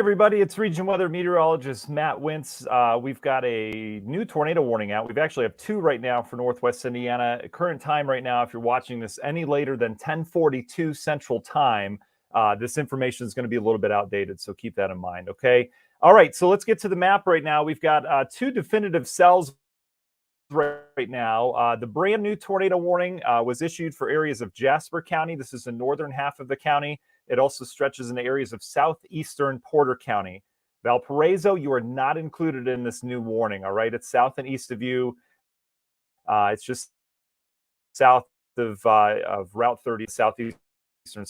everybody, it's Region Weather Meteorologist Matt Wintz. We've got a new tornado warning out. We've actually have two right now for Northwest Indiana. Current time right now, if you're watching this any later than 10:42 Central Time, this information is going to be a little bit outdated, so keep that in mind, okay? All right, so let's get to the map right now. We've got two definitive cells right now. The brand new tornado warning was issued for areas of Jasper County. This is the northern half of the county. It also stretches into areas of southeastern Porter County. Valparaiso, you are not included in this new warning, all right? It's south and east of you. It's just south of Route 30, southeastern.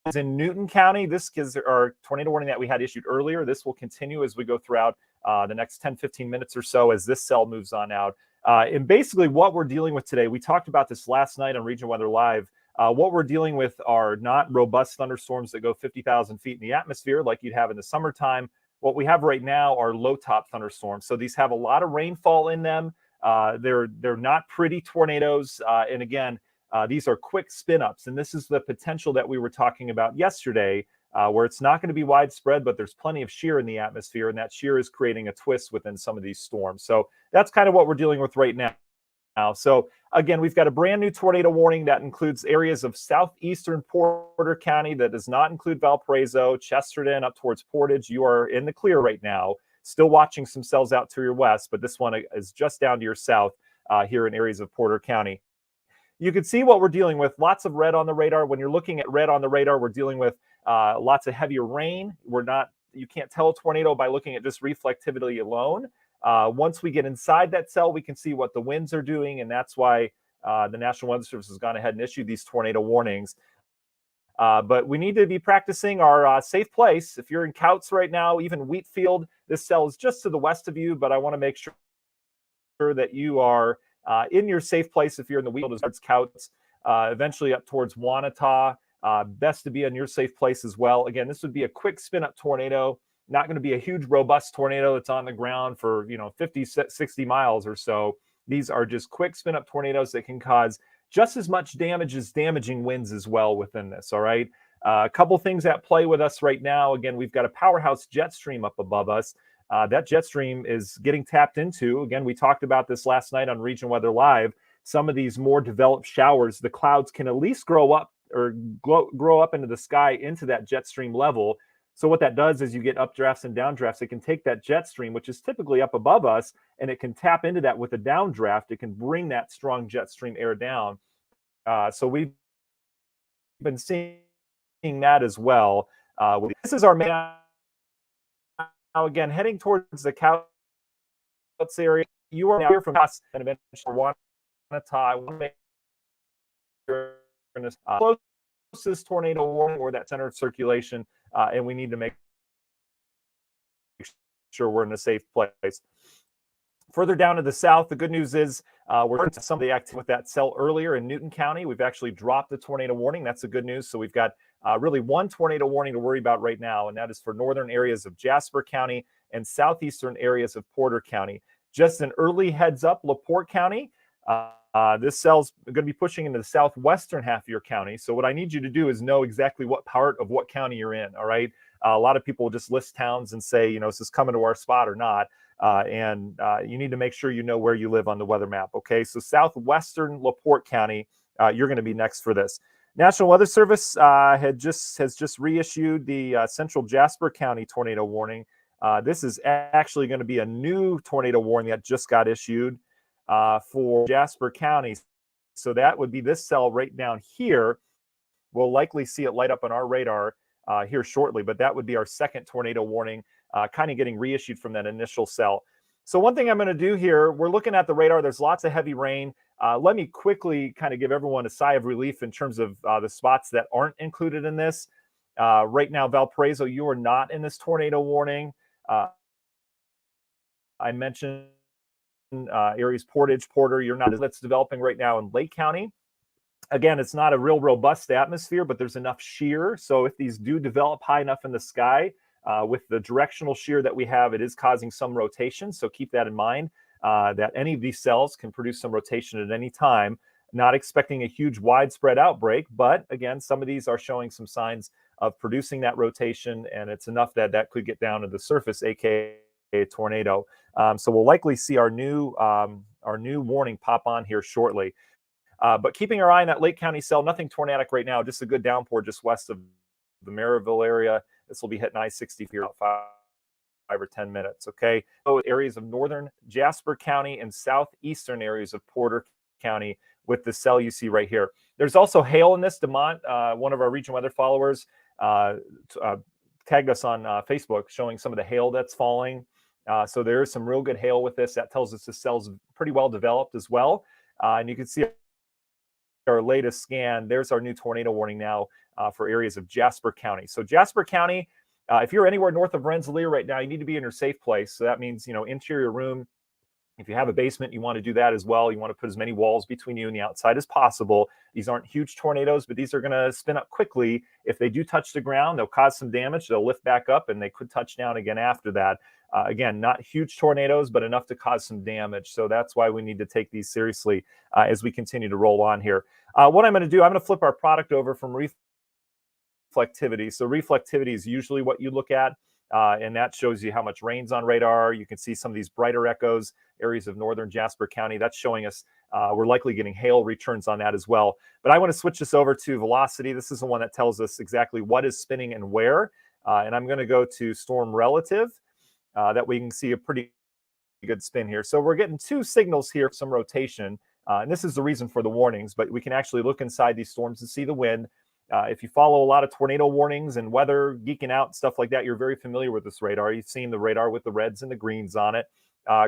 Is in Newton County. This is our tornado warning that we had issued earlier. This will continue as we go throughout the next 10-15 minutes or so as this cell moves on out. And basically what we're dealing with today, we talked about this last night on Region Weather Live. What we're dealing with are not robust thunderstorms that go 50,000 feet in the atmosphere like you'd have in the summertime. What we have right now are low top thunderstorms. So these have a lot of rainfall in them. They're not pretty tornadoes. And again, these are quick spin-ups. And this is the potential that we were talking about yesterday, where it's not going to be widespread, but there's plenty of shear in the atmosphere. And that shear is creating a twist within some of these storms. So that's kind of what we're dealing with right now. So again, we've got a brand new tornado warning that includes areas of southeastern Porter County. That does not include Valparaiso, Chesterton, up towards Portage. You are in the clear right now. Still watching some cells out to your west, but this one is just down to your south here in areas of Porter County. You can see what we're dealing with. Lots of red on the radar. When you're looking at red on the radar, we're dealing with lots of heavier rain. You can't tell a tornado by looking at just reflectivity alone. Once we get inside that cell, we can see what the winds are doing, and that's why the National Weather Service has gone ahead and issued these tornado warnings. But we need to be practicing our safe place. If you're in Couts right now, even Wheatfield, this cell is just to the west of you, but I want to make sure that you are in your safe place. If you're in the Wheatfield, as Couts, eventually up towards Wanata, best to be in your safe place as well. Again, this would be a quick spin-up tornado. Not going to be a huge, robust tornado that's on the ground for 50, 60 miles or so. These are just quick spin-up tornadoes that can cause just as much damage as damaging winds as well within this, all right? A couple things at play with us right now. Again, we've got a powerhouse jet stream up above us. That jet stream is getting tapped into. Again, we talked about this last night on Region Weather Live. Some of these more developed showers, the clouds can at least grow up into the sky into that jet stream level. So what that does is you get updrafts and downdrafts. It can take that jet stream, which is typically up above us, and it can tap into that with a downdraft. It can bring that strong jet stream air down. So we've been seeing that as well. This is our main. Now again, heading towards the Couts area. You are now here from us and eventually Wanata. I want to make sure in this closest tornado warning or that center of circulation. And we need to make sure we're in a safe place. Further down to the south, the good news is we're into some of the activity with that cell earlier in Newton County. We've actually dropped the tornado warning. That's the good news. So we've got really one tornado warning to worry about right now, and that is for northern areas of Jasper County and southeastern areas of Porter County. Just an early heads up, LaPorte County. This cell's going to be pushing into the southwestern half of your county. So what I need you to do is know exactly what part of what county you're in, all right? A lot of people will just list towns and say, is this coming to our spot or not? And you need to make sure you know where you live on the weather map, okay? So southwestern LaPorte County, you're going to be next for this. National Weather Service has just reissued the central Jasper County tornado warning. This is actually going to be a new tornado warning that just got issued for Jasper County. So that would be this cell right down here. We'll likely see it light up on our radar here shortly, but that would be our second tornado warning, kind of getting reissued from that initial cell. So one thing I'm going to do here, we're looking at the radar. There's lots of heavy rain. Let me quickly kind of give everyone a sigh of relief in terms of the spots that aren't included in this. Right now, Valparaiso, you are not in this tornado warning. I mentioned areas Portage, Porter, you're not. That's developing right now in Lake County. Again, it's not a real robust atmosphere, but there's enough shear. So if these do develop high enough in the sky, with the directional shear that we have, it is causing some rotation. So keep that in mind, that any of these cells can produce some rotation at any time. Not expecting a huge widespread outbreak, but again, some of these are showing some signs of producing that rotation, and it's enough that that could get down to the surface, aka a tornado. So we'll likely see our new warning pop on here shortly. But keeping our eye on that Lake County cell, nothing tornadic right now, just a good downpour just west of the Maryville area. This will be hitting I-60 for about 5 or 10 minutes, okay? So areas of northern Jasper County and southeastern areas of Porter County with the cell you see right here. There's also hail in this. DeMont, one of our region weather followers, tagged us on Facebook showing some of the hail that's falling. So there is some real good hail with this. That tells us the cell's pretty well developed as well. And you can see our latest scan. There's our new tornado warning now for areas of Jasper County. So Jasper County, if you're anywhere north of Rensselaer right now, you need to be in your safe place. So that means, interior room. If you have a basement, you want to do that as well. You want to put as many walls between you and the outside as possible. These aren't huge tornadoes, but these are going to spin up quickly. If they do touch the ground, they'll cause some damage. They'll lift back up, and they could touch down again after that. Again, not huge tornadoes, but enough to cause some damage. So that's why we need to take these seriously as we continue to roll on here. What I'm going to do, I'm going to flip our product over from reflectivity. So reflectivity is usually what you look at. And that shows you how much rain's on radar. You can see some of these brighter echoes, areas of northern Jasper County. That's showing us we're likely getting hail returns on that as well. But I want to switch this over to velocity. This is the one that tells us exactly what is spinning and where. And I'm going to go to storm relative that we can see a pretty good spin here. So we're getting two signals here, some rotation. And this is the reason for the warnings, but we can actually look inside these storms and see the wind. If you follow a lot of tornado warnings and weather geeking out, stuff like that, you're very familiar with this radar. You've seen the radar with the reds and the greens on it.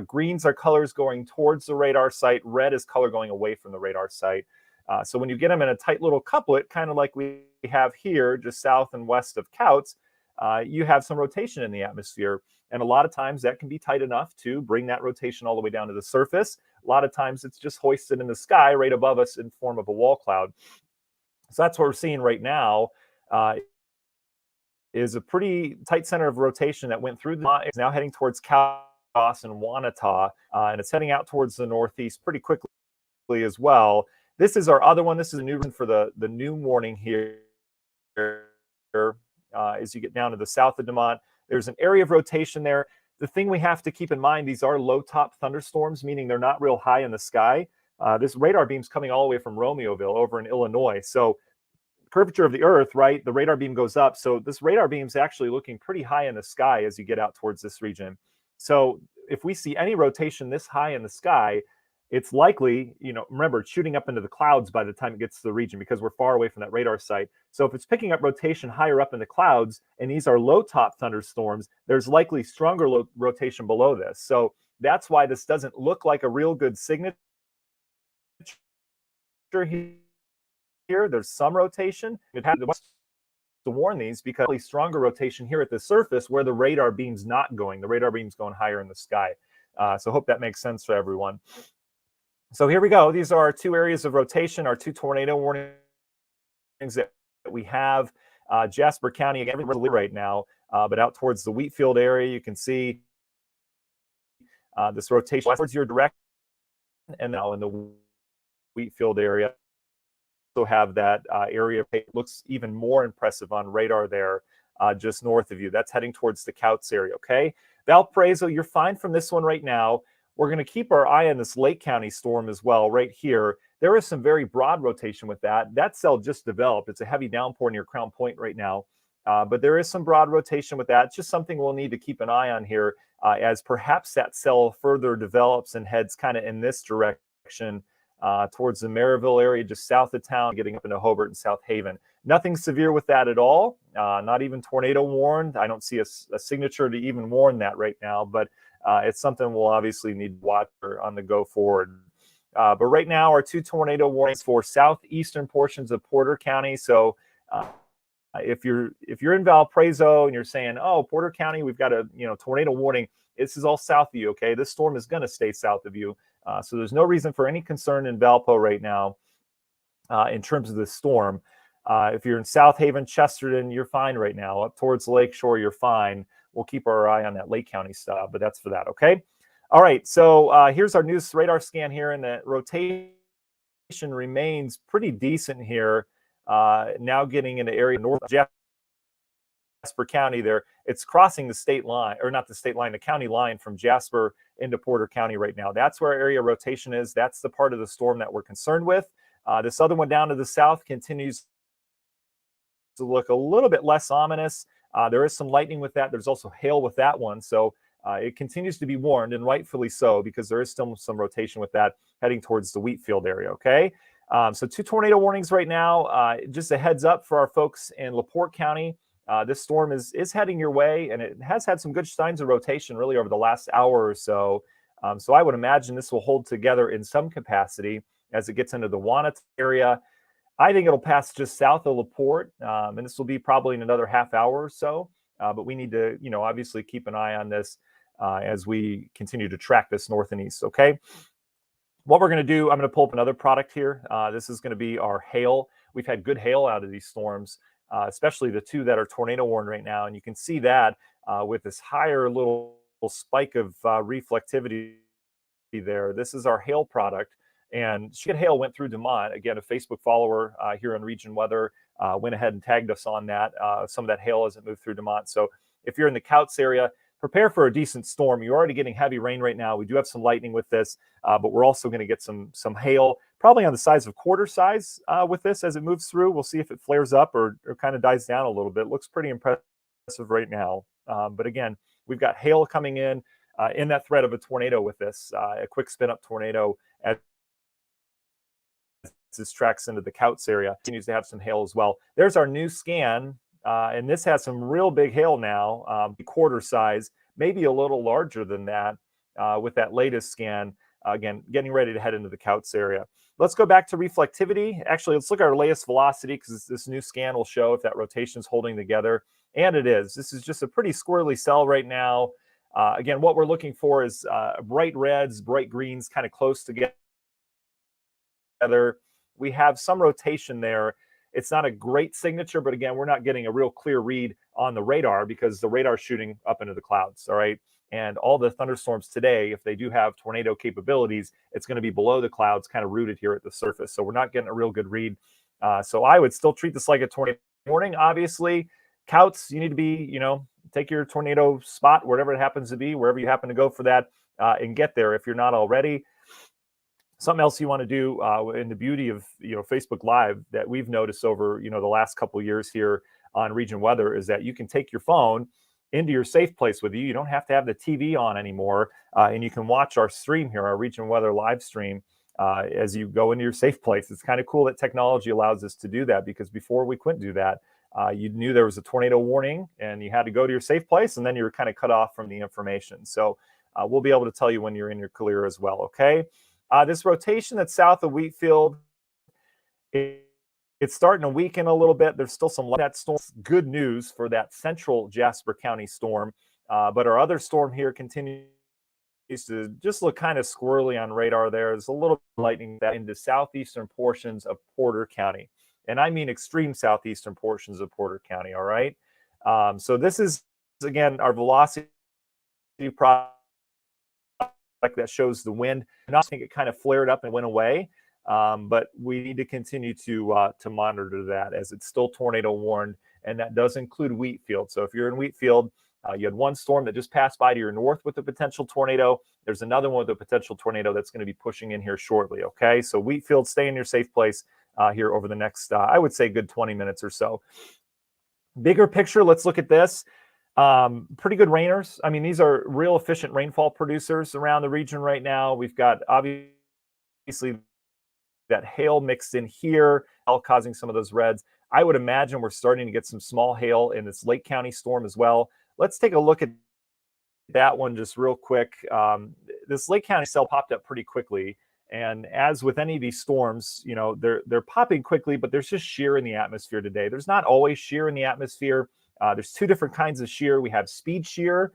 Greens are colors going towards the radar site. Red is color going away from the radar site. So when you get them in a tight little couplet, kind of like we have here, just south and west of Couts, you have some rotation in the atmosphere. And a lot of times that can be tight enough to bring that rotation all the way down to the surface. A lot of times it's just hoisted in the sky right above us in form of a wall cloud. So that's what we're seeing right now is a pretty tight center of rotation that went through it's now heading towards Calais and Wanata, and it's heading out towards the northeast pretty quickly as well. This is our other one. This is a new one for the new warning here. As you get down to the south of DeMont, there's an area of rotation there. The thing we have to keep in mind, these are low top thunderstorms, meaning they're not real high in the sky. This radar beam's coming all the way from Romeoville over in Illinois. So curvature of the earth, right? The radar beam goes up. So this radar beam's actually looking pretty high in the sky as you get out towards this region. So if we see any rotation this high in the sky, it's likely, remember, it's shooting up into the clouds by the time it gets to the region because we're far away from that radar site. So if it's picking up rotation higher up in the clouds, and these are low top thunderstorms, there's likely stronger rotation below this. So that's why this doesn't look like a real good signature here. There's some rotation. It had to warn these because stronger rotation here at the surface where the radar beam's not going. The radar beam's going higher in the sky. So hope that makes sense for everyone. So here we go. These are our two areas of rotation, our two tornado warnings that we have. Jasper County, again, right now, but out towards the Wheatfield area, you can see this rotation towards your direction, and now in the Wheatfield area, also have that area. It looks even more impressive on radar there, just north of you. That's heading towards the Couts area, okay? Valparaiso, you're fine from this one right now. We're going to keep our eye on this Lake County storm as well, right here. There is some very broad rotation with that. That cell just developed. It's a heavy downpour near Crown Point right now, but there is some broad rotation with that. It's just something we'll need to keep an eye on here as perhaps that cell further develops and heads kind of in this direction towards the Maryville area, just south of town, getting up into Hobart and South Haven. Nothing severe with that at all, not even tornado warned. I don't see a signature to even warn that right now, but it's something we'll obviously need to watch on the go forward. But right now, our two tornado warnings for southeastern portions of Porter County. So if you're in Valparaiso and you're saying, oh, Porter County, we've got a tornado warning, this is all south of you, okay? This storm is going to stay south of you. So there's no reason for any concern in Valpo right now in terms of this storm. If you're in South Haven, Chesterton, you're fine right now. Up towards the Lakeshore, you're fine. We'll keep our eye on that Lake County stuff, but that's for that, okay? All right, so here's our new radar scan here, and the rotation remains pretty decent here. Now getting into area north of Jasper County there. It's crossing the state line, or not the state line, the county line from Jasper into Porter County right now. That's where our area rotation is. That's the part of the storm that we're concerned with. This other one down to the south continues to look a little bit less ominous. There is some lightning with that. There's also hail with that one. So it continues to be warned, and rightfully so, because there is still some rotation with that heading towards the wheat field area, okay? So 2 tornado warnings right now. Just a heads up for our folks in LaPorte County. This storm is heading your way, and it has had some good signs of rotation really over the last hour or so. So I would imagine this will hold together in some capacity as it gets into the Wanata area. I think it'll pass just south of LaPorte, and this will be probably in another half hour or so. But we need to, obviously keep an eye on this as we continue to track this north and east, okay? What we're going to do, I'm going to pull up another product here. This is going to be our hail. We've had good hail out of these storms, especially the 2 that are tornado warned right now. And you can see that with this higher little spike of reflectivity there. This is our hail product. And Shit Hail went through DeMont. Again, a Facebook follower here on Region Weather went ahead and tagged us on that. Some of that hail hasn't moved through DeMont. So if you're in the Couts area, prepare for a decent storm. You're already getting heavy rain right now. We do have some lightning with this, but we're also going to get some hail, probably on the size of quarter size with this as it moves through. We'll see if it flares up or kind of dies down a little bit. Looks pretty impressive right now. But again, we've got hail coming in that threat of a tornado with this, a quick spin up tornado as this tracks into the Couts area. Continues to have some hail as well. There's our new scan. And this has some real big hail now, quarter size, maybe a little larger than that with that latest scan. Again, getting ready to head into the Couts area. Let's go back to reflectivity. Actually, let's look at our latest velocity because this new scan will show if that rotation is holding together. And it is. This is just a pretty squirrely cell right now. Again, what we're looking for is bright reds, bright greens, kind of close together. We have some rotation there. It's not a great signature, but again, we're not getting a real clear read on the radar because the radar is shooting up into the clouds, all right? And all the thunderstorms today, if they do have tornado capabilities, it's going to be below the clouds, kind of rooted here at the surface. So we're not getting a real good read. So I would still treat this like a tornado warning. Obviously, Couts, you need to be, take your tornado spot, wherever it happens to be, wherever you happen to go for that, and get there if you're not already. Something else you want to do in the beauty of Facebook Live that we've noticed over the last couple of years here on Region Weather is that you can take your phone into your safe place with you. You don't have to have the TV on anymore, and you can watch our stream here, our Region Weather live stream, as you go into your safe place. It's kind of cool that technology allows us to do that because before we couldn't do that. You knew there was a tornado warning and you had to go to your safe place, and then you were kind of cut off from the information. So we'll be able to tell you when you're in your clear as well, okay? This rotation that's south of Wheatfield, it's starting to weaken a little bit. There's still some light. That storm. Good news for that central Jasper County storm. But our other storm here continues to just look kind of squirrely on radar there. There's a little lightning that into southeastern portions of Porter County. And I mean extreme southeastern portions of Porter County, all right? So this is, again, our velocity product that shows the wind. I think it kind of flared up and went away, but we need to continue to monitor that as it's still tornado warned, and that does include Wheatfield. So if you're in Wheatfield, you had one storm that just passed by to your north with a potential tornado. There's another one with a potential tornado that's going to be pushing in here shortly, okay? So Wheatfield, stay in your safe place here over the next, I would say, good 20 minutes or so. Bigger picture, let's look at this. Pretty good rainers. I mean, these are real efficient rainfall producers around the region right now. We've got obviously that hail mixed in here, all causing some of those reds. I would imagine we're starting to get some small hail in this Lake County storm as well. Let's take a look at that one just real quick. This Lake County cell popped up pretty quickly. And as with any of these storms, they're popping quickly, but there's just shear in the atmosphere today. There's not always shear in the atmosphere. There's two different kinds of shear. We have speed shear,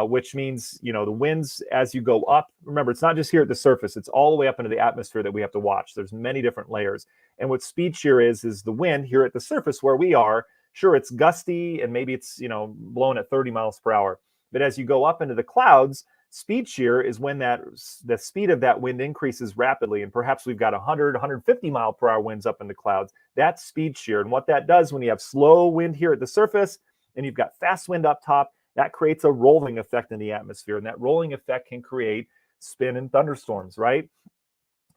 which means, the winds as you go up. Remember, it's not just here at the surface. It's all the way up into the atmosphere that we have to watch. There's many different layers. And what speed shear is the wind here at the surface where we are. Sure, it's gusty and maybe it's, blowing at 30 miles per hour. But as you go up into the clouds, speed shear is when the speed of that wind increases rapidly. And perhaps we've got 100, 150 mile per hour winds up in the clouds. That's speed shear. And what that does when you have slow wind here at the surface, and you've got fast wind up top. That creates a rolling effect in the atmosphere, and that rolling effect can create spin and thunderstorms, right?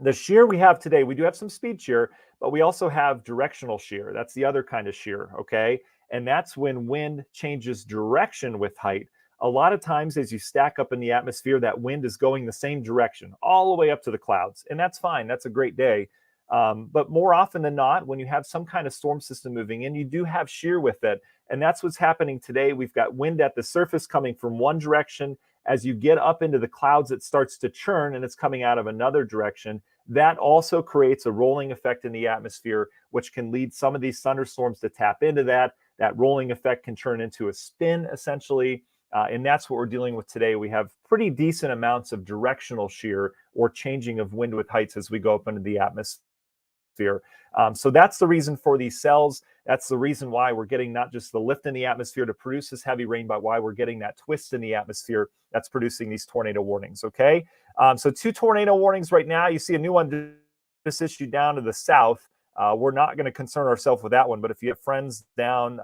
The shear we have today, we do have some speed shear, but we also have directional shear. That's the other kind of shear, okay? And that's when wind changes direction with height. A lot of times as you stack up in the atmosphere, that wind is going the same direction all the way up to the clouds. And that's fine. That's a great day. But more often than not, when you have some kind of storm system moving in, you do have shear with it. And that's what's happening today. We've got wind at the surface coming from one direction. As you get up into the clouds, it starts to churn and it's coming out of another direction. That also creates a rolling effect in the atmosphere, which can lead some of these thunderstorms to tap into that. That rolling effect can turn into a spin, essentially. And that's what we're dealing with today. We have pretty decent amounts of directional shear or changing of wind with heights as we go up into the atmosphere. So that's the reason for these cells. That's the reason why we're getting not just the lift in the atmosphere to produce this heavy rain, but why we're getting that twist in the atmosphere that's producing these tornado warnings, okay? So 2 tornado warnings right now. You see a new one just issued down to the south. We're not going to concern ourselves with that one, but if you have friends down,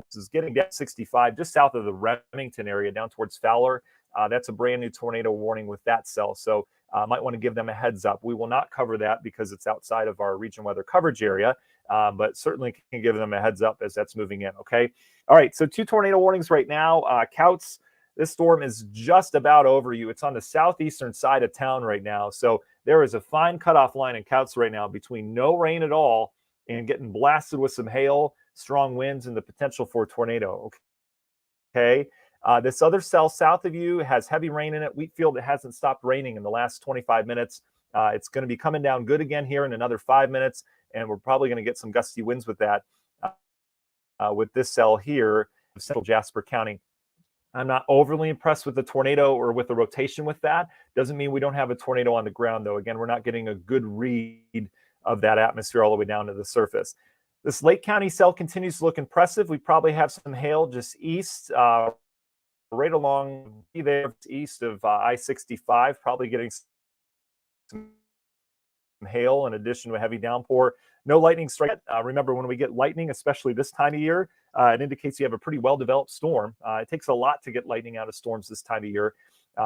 this is getting down 65, just south of the Remington area, down towards Fowler, that's a brand new tornado warning with that cell. So might want to give them a heads up. We will not cover that because it's outside of our region weather coverage area, but certainly can give them a heads up as that's moving in, okay? All right, so 2 tornado warnings right now. Couts, this storm is just about over you. It's on the southeastern side of town right now. So there is a fine cutoff line in Couts right now between no rain at all and getting blasted with some hail, strong winds, and the potential for a tornado, okay? This other cell south of you has heavy rain in it. Wheatfield, it hasn't stopped raining in the last 25 minutes. It's going to be coming down good again here in another 5 minutes, and we're probably going to get some gusty winds with that with this cell here of central Jasper County. I'm not overly impressed with the tornado or with the rotation with that. Doesn't mean we don't have a tornado on the ground, though. Again, we're not getting a good read of that atmosphere all the way down to the surface. This Lake County cell continues to look impressive. We probably have some hail just east, right along there east of I-65, probably getting some hail in addition to a heavy downpour. No lightning strike. Remember, when we get lightning, especially this time of year, it indicates you have a pretty well-developed storm. It takes a lot to get lightning out of storms this time of year.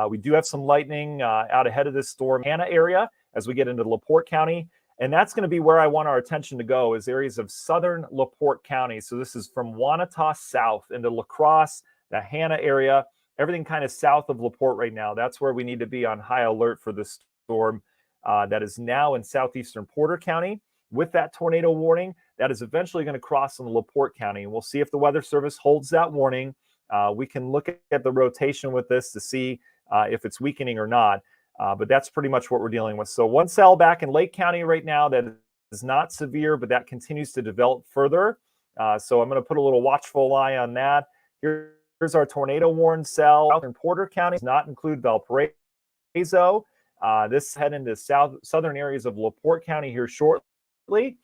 We do have some lightning out ahead of this storm, Hannah area, as we get into LaPorte County. And that's going to be where I want our attention to go, is areas of southern LaPorte County. So this is from Wanata south into La Crosse, the Hannah area, everything kind of south of LaPorte right now. That's where we need to be on high alert for this storm that is now in southeastern Porter County. With that tornado warning, that is eventually going to cross into LaPorte County. And we'll see if the Weather Service holds that warning. We can look at the rotation with this to see if it's weakening or not. But that's pretty much what we're dealing with. So 1 cell back in Lake County right now that is not severe, but that continues to develop further. So I'm going to put a little watchful eye on that. Here's our tornado warned cell. Southern Porter County does not include Valparaiso. This head into southern areas of LaPorte County here shortly.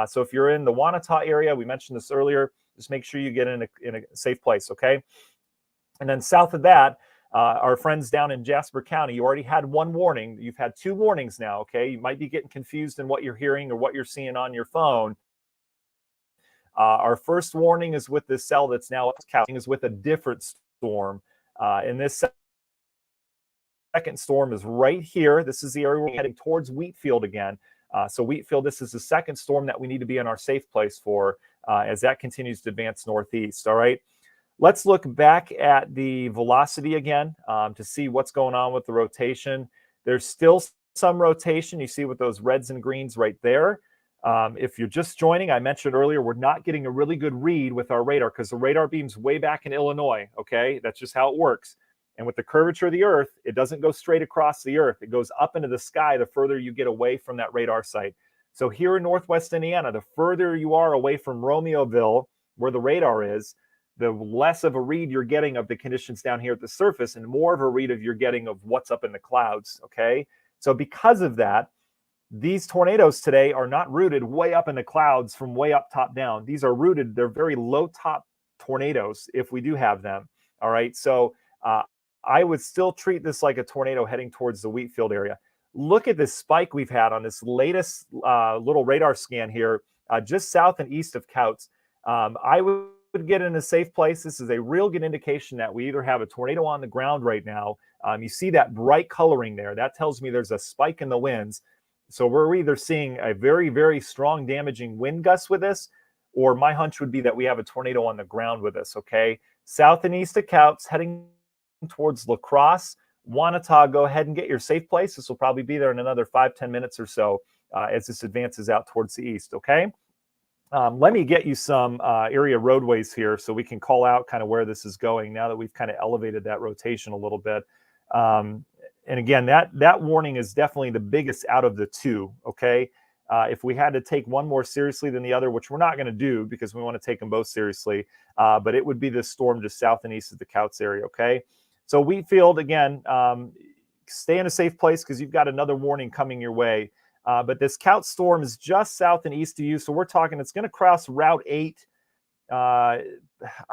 So if you're in the Wanata area, we mentioned this earlier, just make sure you get in a safe place, okay? And then south of that, our friends down in Jasper County, you already had 1 warning. You've had 2 warnings now, okay? You might be getting confused in what you're hearing or what you're seeing on your phone. Our first warning is with this cell that's now counting is with a different storm. And this second storm is right here. This is the area we're heading towards Wheatfield again. So Wheatfield, this is the second storm that we need to be in our safe place for as that continues to advance northeast, all right? Let's look back at the velocity again to see what's going on with the rotation. There's still some rotation. You see with those reds and greens right there. If you're just joining, I mentioned earlier, we're not getting a really good read with our radar because the radar beam's way back in Illinois, okay? That's just how it works. And with the curvature of the Earth, it doesn't go straight across the Earth. It goes up into the sky the further you get away from that radar site. So here in Northwest Indiana, the further you are away from Romeoville, where the radar is, the less of a read you're getting of the conditions down here at the surface and more of a read of you're getting of what's up in the clouds, okay? So because of that, these tornadoes today are not rooted way up in the clouds from way up top down. These are rooted, they're very low top tornadoes if we do have them, all right? So I would still treat this like a tornado heading towards the Wheatfield area. Look at this spike we've had on this latest little radar scan here, just south and east of Couts. I would would get in a safe place. This is a real good indication that we either have a tornado on the ground right now. You see that bright coloring there. That tells me there's a spike in the winds. So we're either seeing a very, very strong damaging wind gust with this, or my hunch would be that we have a tornado on the ground with us, okay? South and east of Couts, heading towards La Crosse. Wanata, go ahead and get your safe place. This will probably be there in another 5-10 minutes or so as this advances out towards the east, okay? Let me get you some area roadways here so we can call out kind of where this is going now that we've kind of elevated that rotation a little bit. And again, that warning is definitely the biggest out of the two, okay? If we had to take one more seriously than the other, which we're not going to do because we want to take them both seriously, but it would be this storm just south and east of the Couts area, okay? So Wheatfield, again, stay in a safe place because you've got another warning coming your way. But this Couts storm is just south and east of you, so we're talking it's going to cross Route 8. I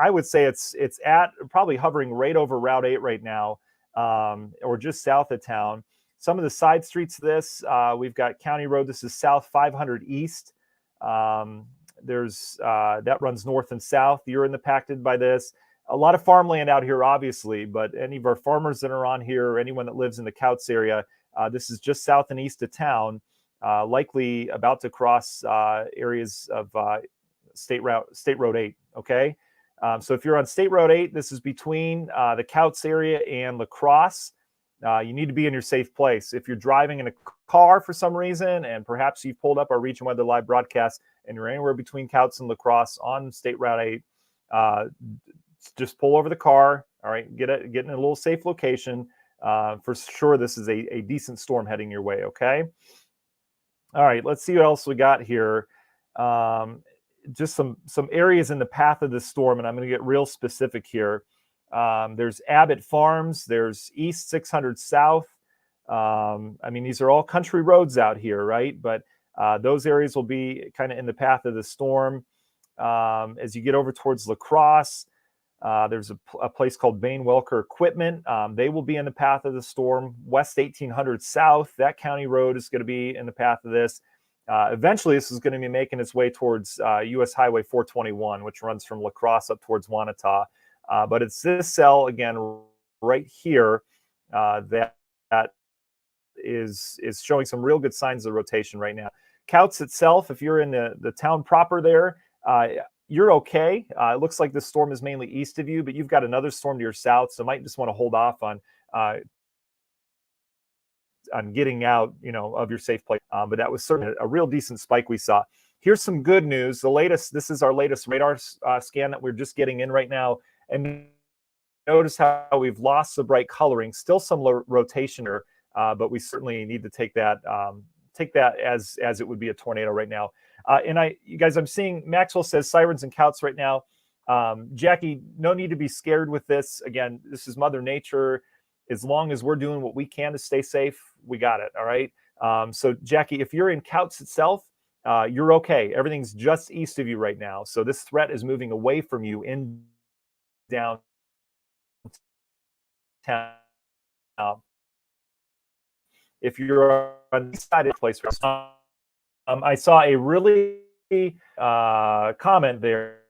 would say it's at probably hovering right over Route 8 right now, or just south of town. Some of the side streets of this, we've got County Road. This is South 500 East. There's that runs north and south. You're impacted by this. A lot of farmland out here, obviously, but any of our farmers that are on here or anyone that lives in the Couts area, this is just south and east of town, likely about to cross areas of State Road 8, okay? So if you're on State Road 8, this is between the Couts area and La Crosse. You need to be in your safe place. If you're driving in a car for some reason, and perhaps you've pulled up our Region Weather Live broadcast and you're anywhere between Couts and La Crosse on State Route 8, just pull over the car, all right, get in a little safe location. For sure, this is a decent storm heading your way, okay? All right, let's see what else we got here. Just some areas in the path of this storm, and I'm going to get real specific here. There's Abbott Farms, there's East 600 South. I mean, these are all country roads out here, right? But those areas will be kind of in the path of the storm. As you get over towards La Crosse, there's a place called Bain Welker Equipment. They will be in the path of the storm. West 1800 South, that county road is going to be in the path of this. Eventually, this is going to be making its way towards U.S. Highway 421, which runs from La Crosse up towards Wanata. But it's this cell, again, right here that is showing some real good signs of rotation right now. Couts itself, if you're in the town proper there, you're okay. It looks like this storm is mainly east of you, but you've got another storm to your south, so might just want to hold off on getting out, of your safe place. But that was certainly a real decent spike we saw. Here's some good news. This is our latest radar scan that we're just getting in right now. And notice how we've lost the bright coloring, still some rotation here, but we certainly need to take that as it would be a tornado right now. You guys, I'm seeing Maxwell says sirens and Couts right now. Jackie, no need to be scared with this. Again, this is Mother Nature. As long as we're doing what we can to stay safe, we got it. All right. So Jackie, if you're in Couts itself, you're okay. Everything's just east of you right now. So this threat is moving away from you in downtown. If you're on the side of the place, I saw a really comment there,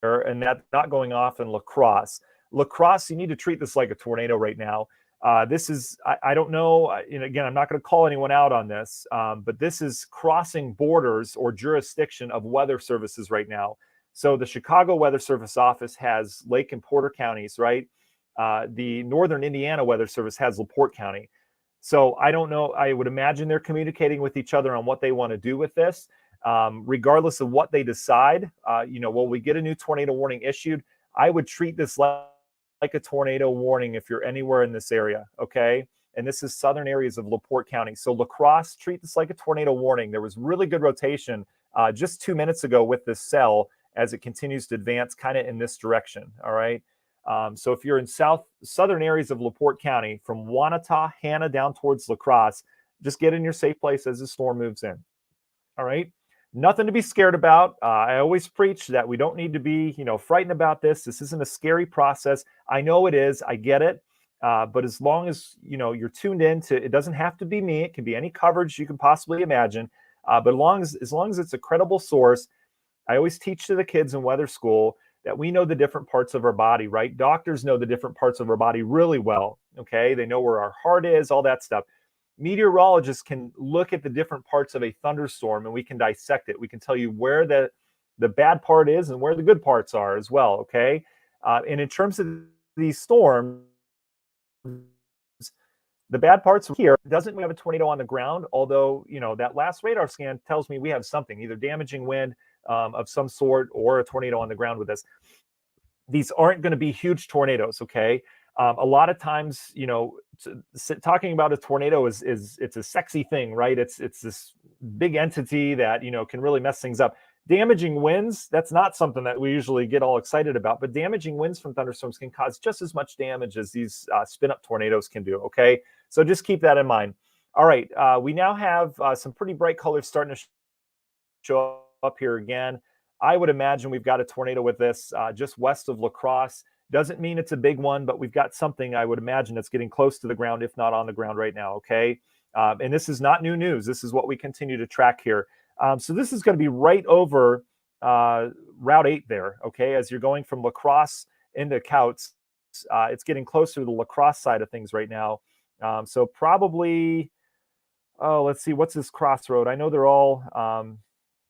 and that's not going off in La Crosse. La Crosse, you need to treat this like a tornado right now. This is, I don't know, again, I'm not going to call anyone out on this, but this is crossing borders or jurisdiction of weather services right now. So the Chicago Weather Service office has Lake and Porter counties, right? The Northern Indiana Weather Service has LaPorte County. So I don't know. I would imagine they're communicating with each other on what they want to do with this. Regardless of what they decide, will we get a new tornado warning issued? I would treat this like a tornado warning if you're anywhere in this area, okay? And this is southern areas of LaPorte County. So La Crosse, treat this like a tornado warning. There was really good rotation just 2 minutes ago with this cell as it continues to advance kind of in this direction, all right? So if you're in southern areas of LaPorte County, from Wanata, Hanna down towards La Crosse, just get in your safe place as the storm moves in. All right. Nothing to be scared about. I always preach that we don't need to be, frightened about this. This isn't a scary process. I know it is. I get it. But as long as, you're tuned in to, it doesn't have to be me. It can be any coverage you can possibly imagine. But as long as it's a credible source, I always teach to the kids in weather school that we know the different parts of our body, right? Doctors know the different parts of our body really well, okay? They know where our heart is, all that stuff. Meteorologists can look at the different parts of a thunderstorm and we can dissect it. We can tell you where the bad part is and where the good parts are as well, okay? And in terms of these storms, the bad parts here doesn't we have a tornado on the ground, although, that last radar scan tells me we have something, either damaging wind of some sort or a tornado on the ground with us. These aren't going to be huge tornadoes, okay? A lot of times, talking about a tornado is it's a sexy thing, right? It's this big entity that, can really mess things up. Damaging winds, that's not something that we usually get all excited about, but damaging winds from thunderstorms can cause just as much damage as these spin-up tornadoes can do, okay? So just keep that in mind. All right, we now have some pretty bright colors starting to show up here again. I would imagine we've got a tornado with this just west of La Crosse. Doesn't mean it's a big one, but we've got something I would imagine that's getting close to the ground, if not on the ground right now, okay? And this is not new news. This is what we continue to track here. So this is going to be right over Route 8 there, okay? As you're going from La Crosse into Couts, it's getting closer to the La Crosse side of things right now. So probably, let's see, what's this crossroad? I know they're all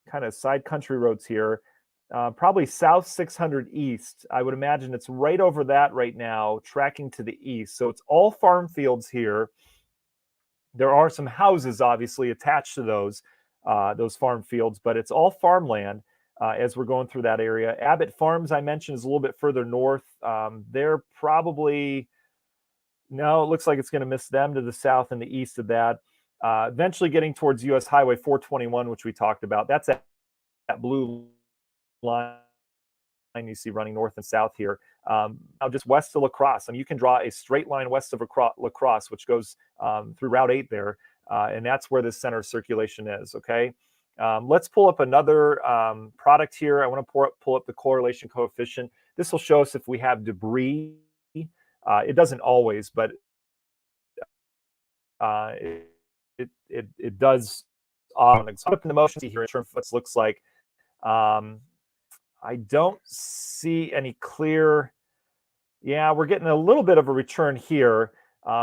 kind of side country roads here. Probably South 600 East. I would imagine it's right over that right now, tracking to the east. So it's all farm fields here. There are some houses obviously attached to those farm fields, but it's all farmland as we're going through that area. Abbott Farms, I mentioned, is a little bit further north. They're probably, no, it looks like it's going to miss them to the south and the east of that. Eventually getting towards US Highway 421, which we talked about. That's that blue line you see running north and south here. Now just west of La Crosse. I mean, you can draw a straight line west of La Crosse, which goes through Route 8 there. And that's where the center of circulation is, okay? Let's pull up another product here. I want to pull up the correlation coefficient. This will show us if we have debris. It doesn't always, but it does. Up in the motion here in terms of what it looks like. I don't see any clear. Yeah, we're getting a little bit of a return here.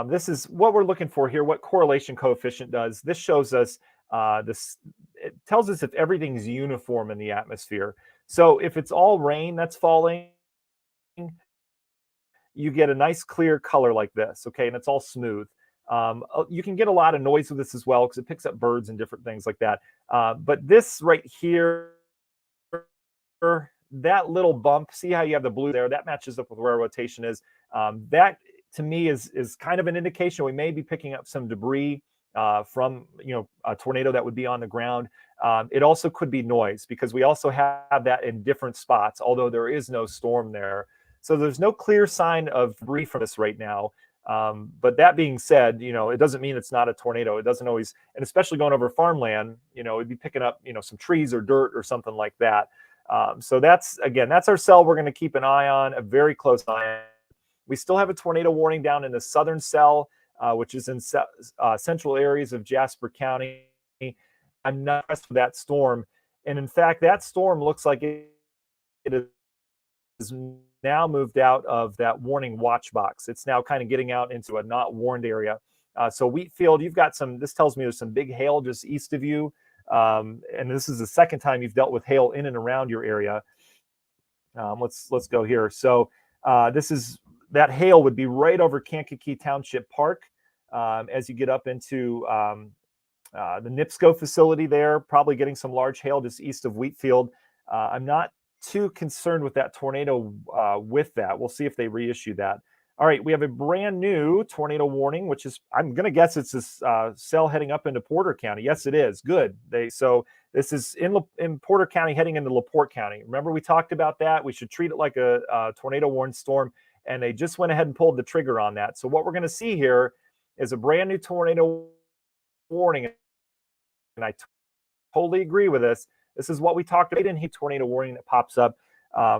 This is what we're looking for here, what correlation coefficient does. This shows us it tells us if everything's uniform in the atmosphere. So if it's all rain that's falling, you get a nice clear color like this, okay? And it's all smooth. You can get a lot of noise with this as well because it picks up birds and different things like that. But this right here, that little bump, see how you have the blue there? That matches up with where our rotation is. That to me is kind of an indication we may be picking up some debris from a tornado that would be on the ground. It also could be noise because we also have that in different spots, although there is no storm there. So there's no clear sign of debris from this right now. But that being said, it doesn't mean it's not a tornado. It doesn't always, and especially going over farmland, it'd be picking up, some trees or dirt or something like that. So that's our cell we're going to keep an eye on, a very close eye on. We still have a tornado warning down in the southern cell, which is in central areas of Jasper County. I'm not impressed with that storm. And in fact, that storm looks like it is now moved out of that warning watch box. It's now kind of getting out into a not warned area. So Wheatfield, you've got this tells me there's some big hail just east of you. And this is the second time you've dealt with hail in and around your area. Let's go here. So that hail would be right over Kankakee Township Park as you get up into the NIPSCO facility there, probably getting some large hail just east of Wheatfield. I'm not too concerned with that tornado with that. We'll see if they reissue that. All right, we have a brand new tornado warning, which is, I'm going to guess it's this cell heading up into Porter County. Yes, it is. Good. So this is in Porter County heading into LaPorte County. Remember we talked about that? We should treat it like a tornado warned storm, and they just went ahead and pulled the trigger on that. So what we're going to see here is a brand new tornado warning, and I totally agree with this. This is what we talked about in heat tornado warning that pops up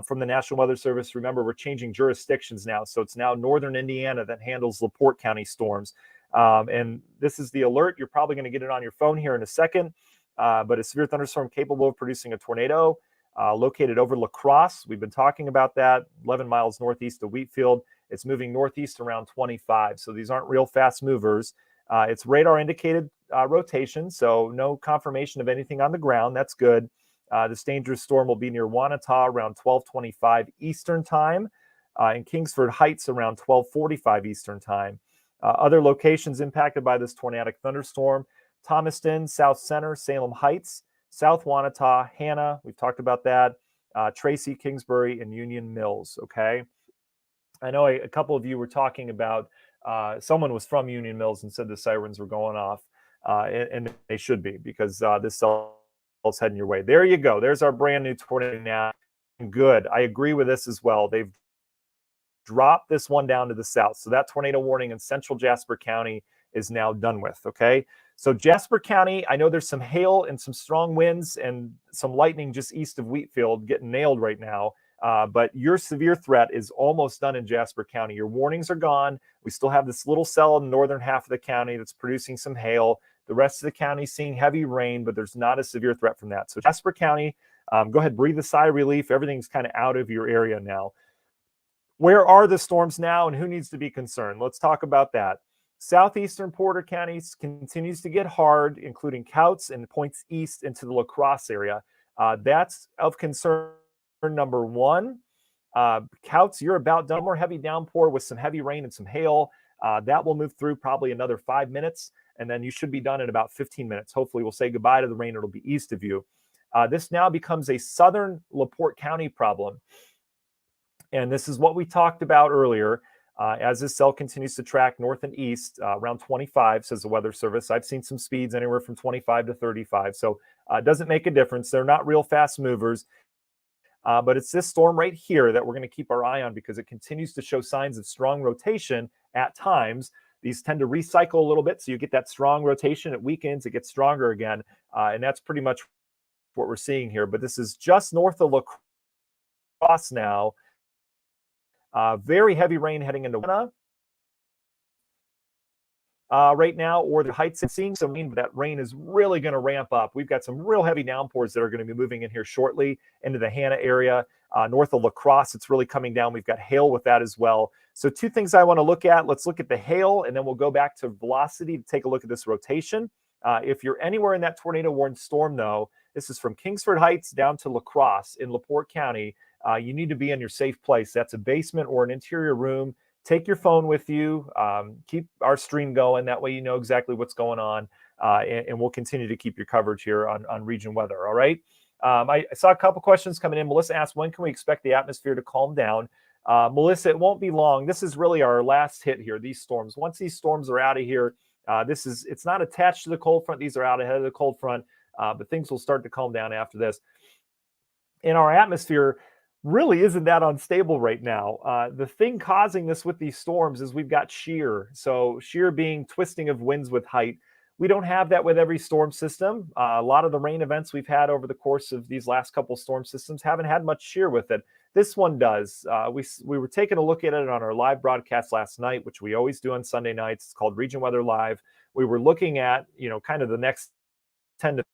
from the National Weather Service. Remember, we're changing jurisdictions now. So it's now Northern Indiana that handles LaPorte County storms. And this is the alert. You're probably going to get it on your phone here in a second. But a severe thunderstorm capable of producing a tornado. located over La Crosse. We've been talking about that, 11 miles northeast of Wheatfield. It's moving northeast around 25. So these aren't real fast movers. It's radar indicated rotation, so no confirmation of anything on the ground. That's good. This dangerous storm will be near Wanata around 12:25 Eastern time, in Kingsford Heights around 12:45 Eastern time. Other locations impacted by this tornadic thunderstorm: Thomaston, South Center, Salem Heights, South Wanata, Hanna, we've talked about that, Tracy, Kingsbury, and Union Mills, okay? I know a couple of you were talking about, someone was from Union Mills and said the sirens were going off, and they should be, because this cell is heading your way. There you go. There's our brand new tornado now. Good. I agree with this as well. They've dropped this one down to the south. So that tornado warning in central Jasper County is now done with, okay? So Jasper County, I know there's some hail and some strong winds and some lightning just east of Wheatfield getting nailed right now. But your severe threat is almost done in Jasper County. Your warnings are gone. We still have this little cell in the northern half of the county that's producing some hail. The rest of the county seeing heavy rain, but there's not a severe threat from that. So Jasper County, go ahead, breathe a sigh of relief. Everything's kind of out of your area now. Where are the storms now and who needs to be concerned? Let's talk about that. Southeastern Porter County continues to get hard, including Couts and points east into the La Crosse area. That's of concern. Number one, Couts, you're about done. More heavy downpour with some heavy rain and some hail. That will move through probably another 5 minutes, and then you should be done in about 15 minutes. Hopefully, we'll say goodbye to the rain. It'll be east of you. This now becomes a southern LaPorte County problem. And this is what we talked about earlier. As this cell continues to track north and east, around 25, says the Weather Service. I've seen some speeds anywhere from 25 to 35. So it doesn't make a difference. They're not real fast movers. But it's this storm right here that we're going to keep our eye on, because it continues to show signs of strong rotation at times. These tend to recycle a little bit, so you get that strong rotation. At weekends, it gets stronger again. And that's pretty much what we're seeing here. But this is just north of La Crosse now. Very heavy rain heading into Wanata right now, or the Heights. Seeing some rain, but that rain is really going to ramp up. We've got some real heavy downpours that are going to be moving in here shortly into the Hanna area. North of La Crosse, it's really coming down. We've got hail with that as well. So two things I want to look at. Let's look at the hail, and then we'll go back to velocity to take a look at this rotation. If you're anywhere in that tornado-warned storm, though, this is from Kingsford Heights down to La Crosse in LaPorte County. You need to be in your safe place. That's a basement or an interior room. Take your phone with you. Keep our stream going. That way you know exactly what's going on. And we'll continue to keep your coverage here on Region Weather, all right? I saw a couple questions coming in. Melissa asked, when can we expect the atmosphere to calm down? Melissa, it won't be long. This is really our last hit here, these storms. Once these storms are out of here, it's not attached to the cold front. These are out ahead of the cold front, but things will start to calm down after this. In our atmosphere, really isn't that unstable right now. The thing causing this with these storms is we've got shear. So shear being twisting of winds with height. We don't have that with every storm system. A lot of the rain events we've had over the course of these last couple storm systems haven't had much shear with it. This one does. We were taking a look at it on our live broadcast last night, which we always do on Sunday nights. It's called Region Weather Live. We were looking at, kind of the next 10 to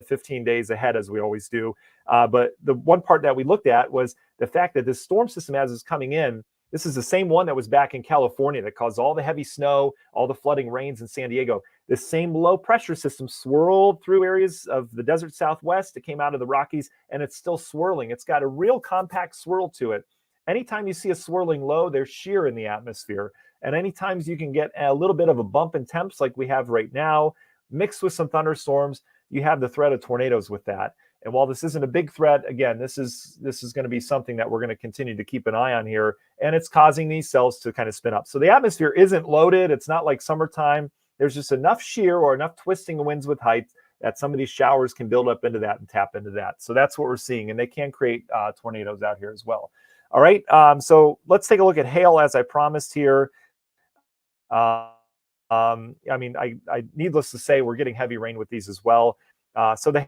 15 days ahead, as we always do. But the one part that we looked at was the fact that this storm system, as it's coming in, this is the same one that was back in California that caused all the heavy snow, all the flooding rains in San Diego. This same low pressure system swirled through areas of the desert Southwest. It came out of the Rockies, and it's still swirling. It's got a real compact swirl to it. Anytime you see a swirling low, there's shear in the atmosphere. And anytime you can get a little bit of a bump in temps like we have right now, mixed with some thunderstorms, you have the threat of tornadoes with that. And while this isn't a big threat, again, this is going to be something that we're going to continue to keep an eye on here, and it's causing these cells to kind of spin up. So the atmosphere isn't loaded. It's not like summertime. There's just enough shear or enough twisting of winds with height that some of these showers can build up into that and tap into that. So that's what we're seeing, and they can create tornadoes out here as well. All right, so let's take a look at hail as I promised here. Needless to say, we're getting heavy rain with these as well. So the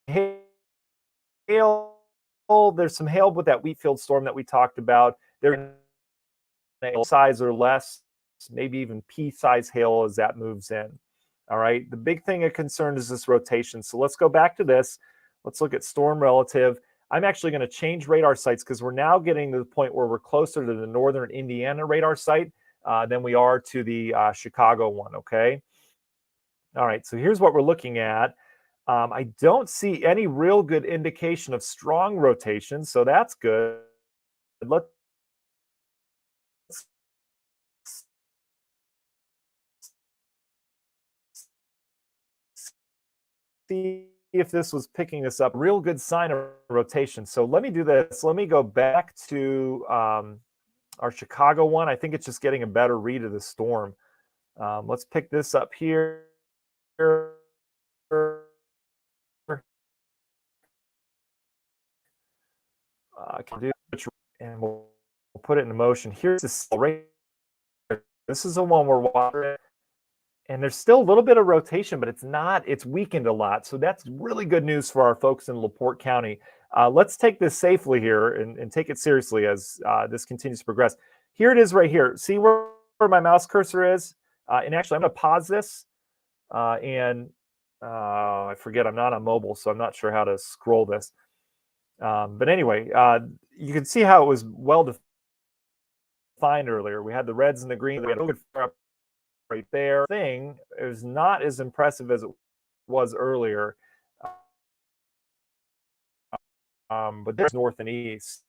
hail, there's some hail with that Wheatfield storm that we talked about. They're size or less, maybe even pea-size hail as that moves in. All right, the big thing of concern is this rotation. So let's go back to this. Let's look at storm relative. I'm actually going to change radar sites because we're now getting to the point where we're closer to the northern Indiana radar site than we are to the Chicago one, okay? All right, so here's what we're looking at. I don't see any real good indication of strong rotation, so that's good. Let's see if this was picking this up. Real good sign of rotation. So let me do this. Let me go back to our Chicago one. I think it's just getting a better read of the storm. Let's pick this up here. And we'll put it in motion. Here's this right. This is the one we're watering. And there's still a little bit of rotation, but it's weakened a lot. So that's really good news for our folks in LaPorte County. Let's take this safely here and take it seriously as this continues to progress. Here it is right here. See where my mouse cursor is? And actually, I'm going to pause this. I forget I'm not on mobile, so I'm not sure how to scroll this. But anyway, you can see how it was well defined earlier. We had the reds and the greens. We had a good right there. Thing is not as impressive as it was earlier. But there's north and east.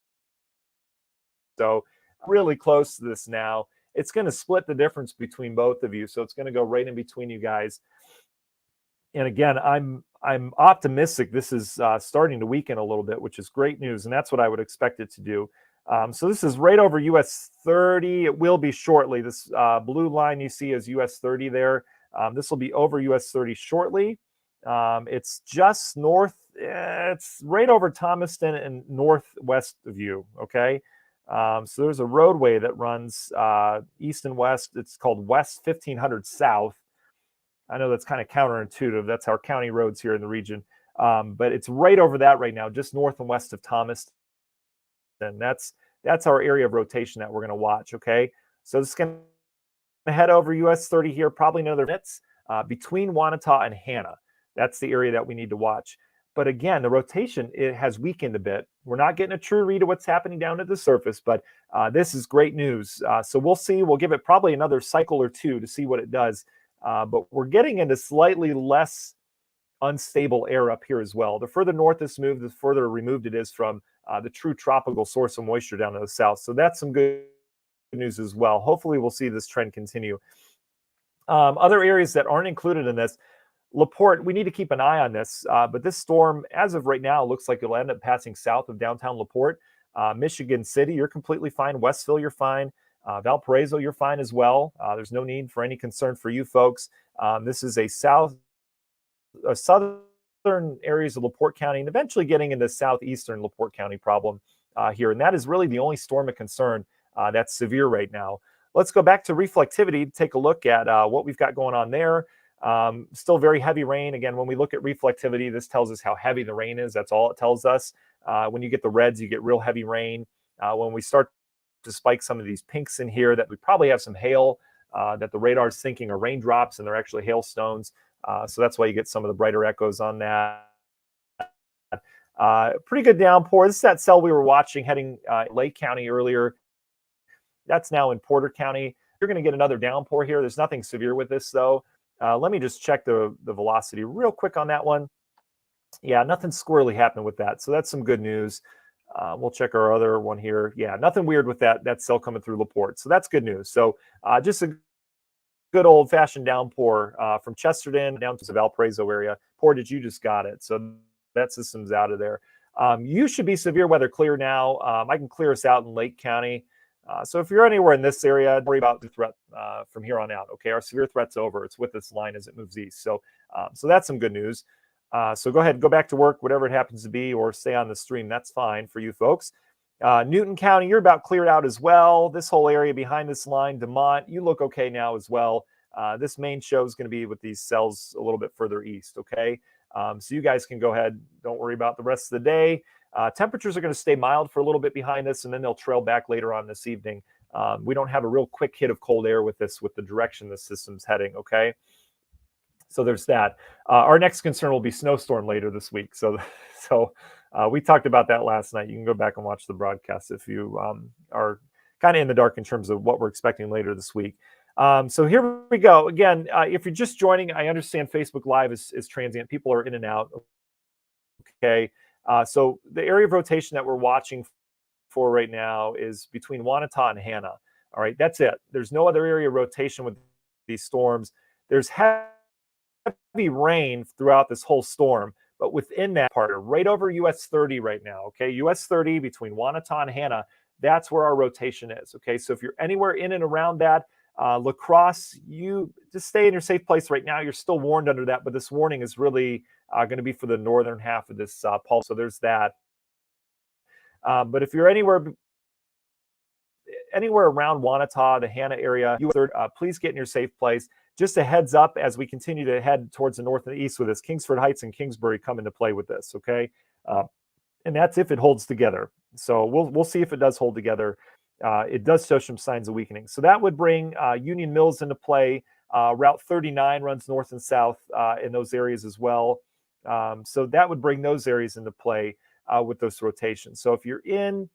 So really close to this now. It's going to split the difference between both of you. So it's going to go right in between you guys. And again, I'm optimistic this is starting to weaken a little bit, which is great news. And that's what I would expect it to do. So this is right over US 30. It will be shortly. This blue line you see is US 30 there. This will be over US 30 shortly. It's just north. It's right over Thomaston and northwest of you, okay? So there's a roadway that runs east and west. It's called West 1500 South. I know that's kind of counterintuitive. That's our county roads here in the region. But it's right over that right now, just north and west of Thomaston. And that's our area of rotation that we're going to watch, okay? So this is going to head over US 30 here, probably another minutes between Wanata and Hanna. That's the area that we need to watch. But again, the rotation, it has weakened a bit. We're not getting a true read of what's happening down at the surface, but this is great news. So we'll see. We'll give it probably another cycle or two to see what it does. But we're getting into slightly less unstable air up here as well. The further north this moved, the further removed it is from the true tropical source of moisture down to the south. So that's some good news as well. Hopefully we'll see this trend continue. Other areas that aren't included in this, LaPorte, we need to keep an eye on this. But this storm, as of right now, looks like it'll end up passing south of downtown LaPorte. Michigan City, you're completely fine. Westville, you're fine. Valparaiso, you're fine as well. There's no need for any concern for you folks. This is a southern areas of LaPorte County and eventually getting into southeastern LaPorte County problem here. And that is really the only storm of concern that's severe right now. Let's go back to reflectivity to take a look at what we've got going on there. Still very heavy rain. Again, when we look at reflectivity, this tells us how heavy the rain is. That's all it tells us. When you get the reds, you get real heavy rain. When we start to spike some of these pinks in here, that we probably have some hail that the radar is thinking are raindrops and they're actually hailstones. So that's why you get some of the brighter echoes on that. Pretty good downpour. This is that cell we were watching heading Lake County earlier. That's now in Porter County. You're going to get another downpour here. There's nothing severe with this, though. Let me just check the velocity real quick on that one. Yeah, nothing squirrely happened with that. So that's some good news. We'll check our other one here. Yeah, nothing weird with that cell coming through LaPorte. So that's good news. So just a good old-fashioned downpour from Chesterton down to the Valparaiso area. Portage, you just got it. So that system's out of there. You should be severe weather clear now. I can clear us out in Lake County. So if you're anywhere in this area, don't worry about the threat from here on out. Okay, our severe threat's over. It's with this line as it moves east. So that's some good news. So go ahead, go back to work, whatever it happens to be, or stay on the stream. That's fine for you folks. Newton County, you're about cleared out as well. This whole area behind this line, DeMont, you look okay now as well. This main show is going to be with these cells a little bit further east, okay? So you guys can go ahead. Don't worry about the rest of the day. Temperatures are going to stay mild for a little bit behind this, and then they'll trail back later on this evening. We don't have a real quick hit of cold air with this, with the direction the system's heading, okay? So there's that. Our next concern will be snowstorm later this week. So we talked about that last night. You can go back and watch the broadcast if you are kind of in the dark in terms of what we're expecting later this week. So here we go. Again, if you're just joining, I understand Facebook Live is transient. People are in and out. Okay. So the area of rotation that we're watching for right now is between Wanata and Hanna. All right. That's it. There's no other area of rotation with these storms. There's heavy rain throughout this whole storm, but within that part, right over US 30 right now. Okay. US 30 between Wanata and Hanna. That's where our rotation is. Okay. So if you're anywhere in and around that, La Crosse, you just stay in your safe place right now. You're still warned under that, but this warning is really going to be for the northern half of this pulse. So there's that. But if you're anywhere around Wanata, the Hanna area, please get in your safe place. Just a heads up as we continue to head towards the north and east with this, Kingsford Heights and Kingsbury come into play with this. Okay. And that's if it holds together. So we'll see if it does hold together. It does show some signs of weakening. So that would bring Union Mills into play. Route 39 runs north and south in those areas as well. So that would bring those areas into play with those rotations. So if you're in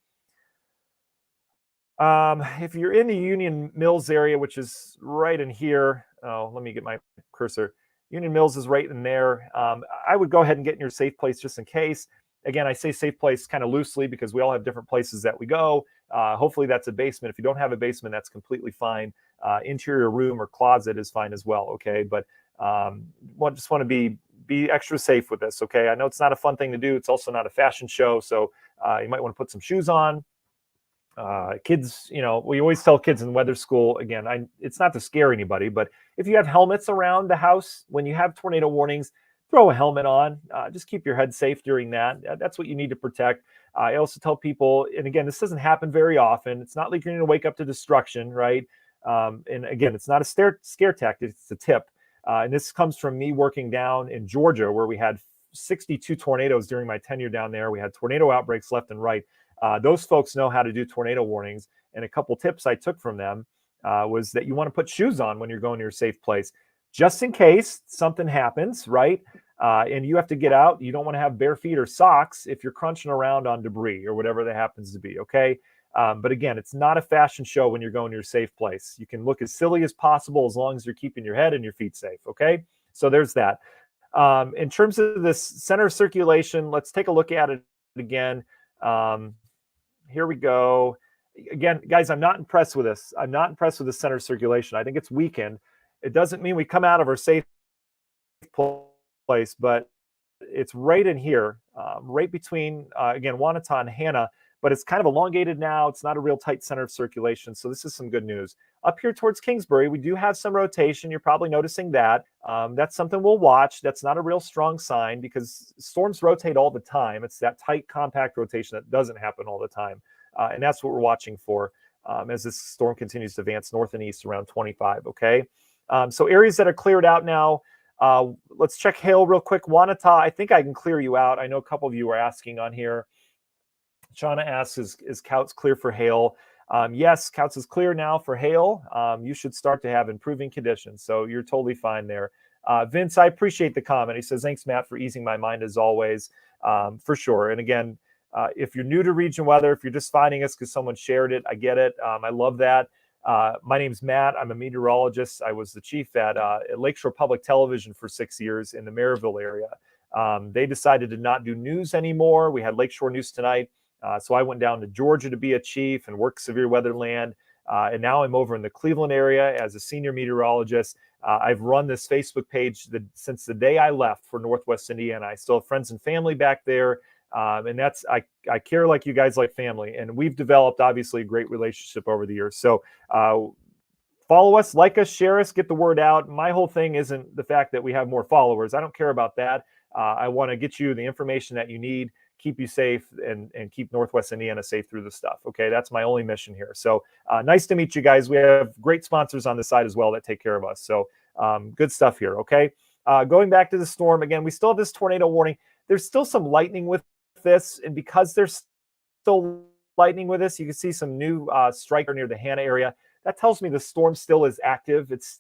the Union Mills area, which is right in here, let me get my cursor. Union Mills is right in there. I would go ahead and get in your safe place just in case. Again, I say safe place kind of loosely because we all have different places that we go. Hopefully that's a basement. If you don't have a basement, that's completely fine. Interior room or closet is fine as well. Okay. But just want to be extra safe with this. Okay. I know it's not a fun thing to do. It's also not a fashion show. So you might want to put some shoes on. Kids, we always tell kids in weather school, again, it's not to scare anybody, but if you have helmets around the house, when you have tornado warnings, throw a helmet on. Just keep your head safe during that. That's what you need to protect. I also tell people, and again, this doesn't happen very often. It's not like you're going to wake up to destruction, right? And again, it's not a scare tactic. It's a tip. And this comes from me working down in Georgia, where we had 62 tornadoes during my tenure down there. We had tornado outbreaks left and right. Those folks know how to do tornado warnings. And a couple tips I took from them was that you want to put shoes on when you're going to your safe place, just in case something happens, right? And you have to get out. You don't want to have bare feet or socks if you're crunching around on debris or whatever that happens to be, okay? But again, it's not a fashion show when you're going to your safe place. You can look as silly as possible as long as you're keeping your head and your feet safe, okay? So there's that. In terms of this center circulation, let's take a look at it again. Here we go. Again, guys, I'm not impressed with this. I'm not impressed with the center circulation. I think it's weakened. It doesn't mean we come out of our safe place, but it's right in here, right between, again, Wanata and Hanna, but it's kind of elongated now. It's not a real tight center of circulation. So this is some good news. Up here towards Kingsbury, we do have some rotation. You're probably noticing that. That's something we'll watch. That's not a real strong sign because storms rotate all the time. It's that tight, compact rotation that doesn't happen all the time. And that's what we're watching for as this storm continues to advance north and east around 25, okay? So areas that are cleared out now, let's check Hale real quick. Wanata, I think I can clear you out. I know a couple of you are asking on here. Shauna asks, is Couts clear for Hale? Yes, Couts is clear now for Hale. You should start to have improving conditions. So you're totally fine there. Vince, I appreciate the comment. He says, thanks, Matt, for easing my mind as always, for sure. And again, if you're new to region weather, if you're just finding us because someone shared it, I get it. I love that. My name's Matt. I'm a meteorologist. I was the chief at Lakeshore Public Television for 6 years in the Maryville area. They decided to not do news anymore. We had Lakeshore News Tonight. So I went down to Georgia to be a chief and work severe weather land. And now I'm over in the Cleveland area as a senior meteorologist. I've run this Facebook page since the day I left for Northwest Indiana. I still have friends and family back there. And I care like you guys like family. And we've developed, obviously, a great relationship over the years. So follow us, like us, share us, get the word out. My whole thing isn't the fact that we have more followers. I don't care about that. I want to get you the information that you need, keep you safe, and keep Northwest Indiana safe through the stuff. Okay, that's my only mission here. So nice to meet you guys. We have great sponsors on the side as well that take care of us. So good stuff here. Okay, going back to the storm again, we still have this tornado warning. There's still some lightning with this, and because there's still lightning with this, you can see some new striker near the Hanna area. That tells me the storm still is active. It's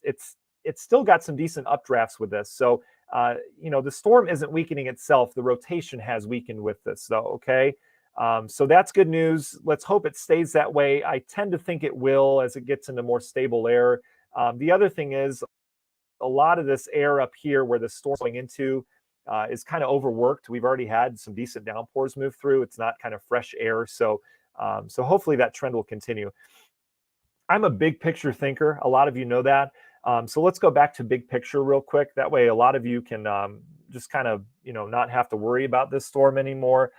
it's still got some decent updrafts with this. So, the storm isn't weakening itself. The rotation has weakened with this, though. Okay. So that's good news. Let's hope it stays that way. I tend to think it will as it gets into more stable air. The other thing is a lot of this air up here where the storm's going into is kind of overworked. We've already had some decent downpours move through. It's not kind of fresh air. So hopefully that trend will continue. I'm a big picture thinker. A lot of you know that. So let's go back to big picture real quick. That way, a lot of you can just kind of, not have to worry about this storm anymore.